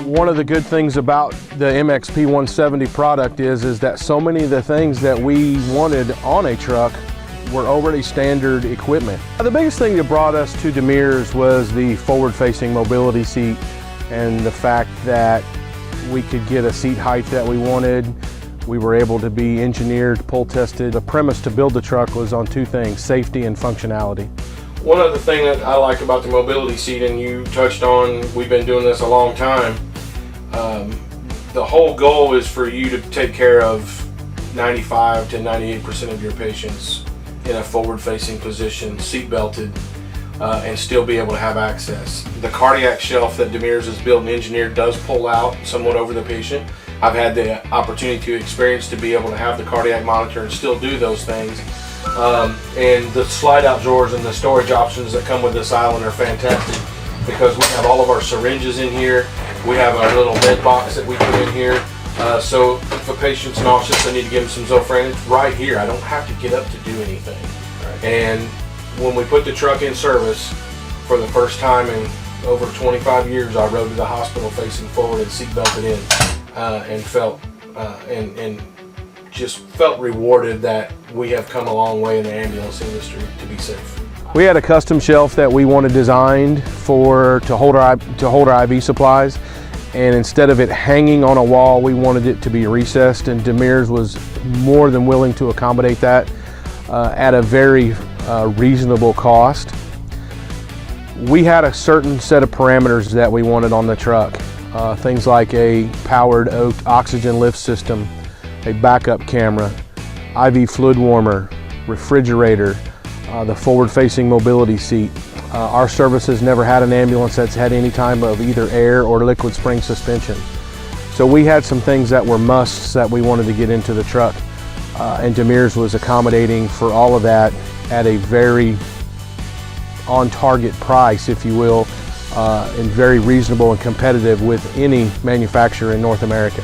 One of the good things about the MXP170 product is that so many of the things that we wanted on a truck were already standard equipment. The biggest thing that brought us to Demers was the forward-facing mobility seat and the fact that we could get a seat height that we wanted. We were able to be engineered, pull tested. The premise to build the truck was on two things, safety and functionality. One other thing that I like about the mobility seat, and you touched on, we've been doing this a long time, the whole goal is for you to take care of 95 to 98% of your patients in a forward-facing position, seat belted, and still be able to have access. The cardiac shelf that Demers has built and engineered does pull out somewhat over the patient. I've had the opportunity to experience to be able to have the cardiac monitor and still do those things. And the slide-out drawers and the storage options that come with this island are fantastic because we have all of our syringes in here. We have our little med box that we put in here. So if a patient's nauseous, I need to give them some Zofran. It's right here. I don't have to get up to do anything. Right. And when we put the truck in service, for the first time in over 25 years, I rode to the hospital facing forward and seat belted in, and felt just felt rewarded that we have come a long way in the ambulance industry to be safe. We had a custom shelf that we wanted designed to hold our IV supplies, and instead of it hanging on a wall, we wanted it to be recessed, and Demers was more than willing to accommodate that at a very reasonable cost. We had a certain set of parameters that we wanted on the truck, things like a powered oxygen lift system, a backup camera, IV fluid warmer, refrigerator, the forward-facing mobility seat. Our service has never had an ambulance that's had any type of either air or liquid spring suspension. So we had some things that were musts that we wanted to get into the truck, and Demers was accommodating for all of that at a very on-target price, if you will, and very reasonable and competitive with any manufacturer in North America.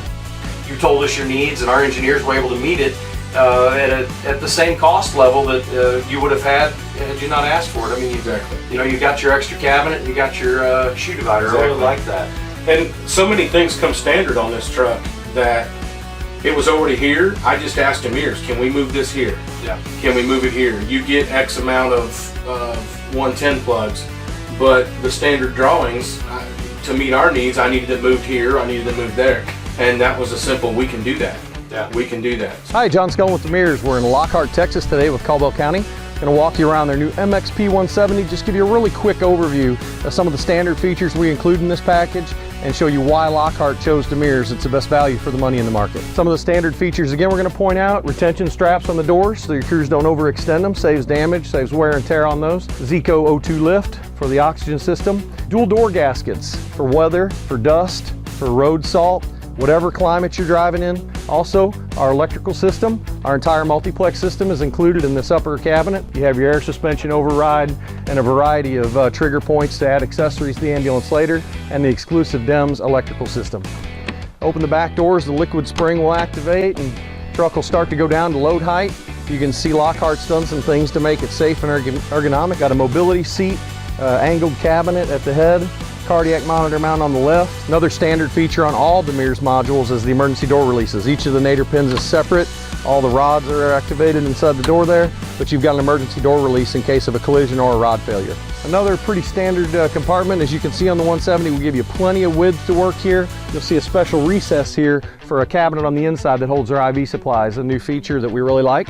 You told us your needs, and our engineers were able to meet it at the same cost level that you would have had you not asked for it. I mean, Exactly. You know, you got your extra cabinet, and you got your shoe divider. Exactly. I really like that. And so many things come standard on this truck that it was already here. I just asked Demers, can we move this here? Yeah. Can we move it here? You get X amount of 110 plugs, but the standard drawings, to meet our needs, I needed it moved here, I needed it moved there. And that was a simple, we can do that. Yeah. We can do that. Hi, John Scullin with Demers. We're in Lockhart, Texas today with Caldwell County. Going to walk you around their new MXP170, just give you a really quick overview of some of the standard features we include in this package and show you why Lockhart chose Demers. It's the best value for the money in the market. Some of the standard features, again, we're going to point out: retention straps on the doors so your crews don't overextend them, saves damage, saves wear and tear on those. Zico O2 lift for the oxygen system. Dual door gaskets for weather, for dust, for road salt, whatever climate you're driving in. Also, our electrical system, our entire multiplex system is included in this upper cabinet. You have your air suspension override and a variety of trigger points to add accessories to the ambulance later, and the exclusive Demers electrical system. Open the back doors, the liquid spring will activate and truck will start to go down to load height. You can see Lockhart's done some things to make it safe and ergonomic. Got a mobility seat, angled cabinet at the head, cardiac monitor mount on the left. Another standard feature on all Demers modules is the emergency door releases. Each of the nadir pins is separate. All the rods are activated inside the door there, but you've got an emergency door release in case of a collision or a rod failure. Another pretty standard compartment, as you can see on the 170, we give you plenty of width to work here. You'll see a special recess here for a cabinet on the inside that holds our IV supplies, a new feature that we really like.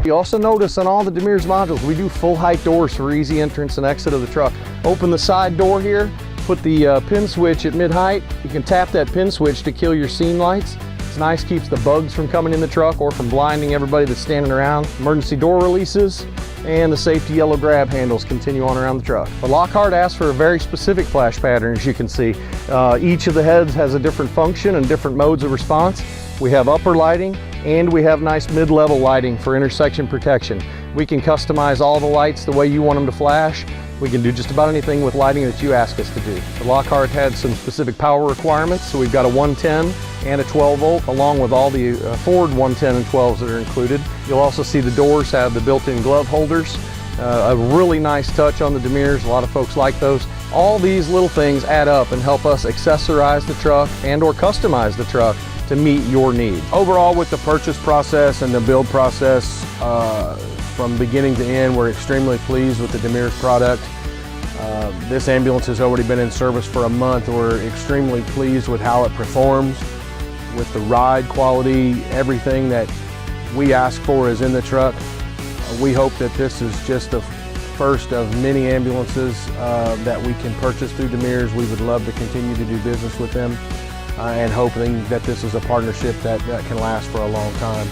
You also notice on all the Demers modules, we do full height doors for easy entrance and exit of the truck. Open the side door here, put the pin switch at mid-height. You can tap that pin switch to kill your scene lights. It's nice, keeps the bugs from coming in the truck or from blinding everybody that's standing around. Emergency door releases and the safety yellow grab handles continue on around the truck. But Lockhart asks for a very specific flash pattern, as you can see. Each of the heads has a different function and different modes of response. We have upper lighting and we have nice mid-level lighting for intersection protection. We can customize all the lights the way you want them to flash. We can do just about anything with lighting that you ask us to do. The Lockhart had some specific power requirements, so we've got a 110 and a 12 volt, along with all the Ford 110 and 12s that are included. You'll also see the doors have the built-in glove holders A really nice touch on the Demers. A lot of folks like those. All these little things add up and help us accessorize the truck and or customize the truck to meet your needs. Overall, with the purchase process and the build process, from beginning to end, we're extremely pleased with the Demers product. This ambulance has already been in service for a month. We're extremely pleased with how it performs, with the ride quality. Everything that we ask for is in the truck. We hope that this is just the first of many ambulances that we can purchase through Demers. We would love to continue to do business with them and hoping that this is a partnership that can last for a long time.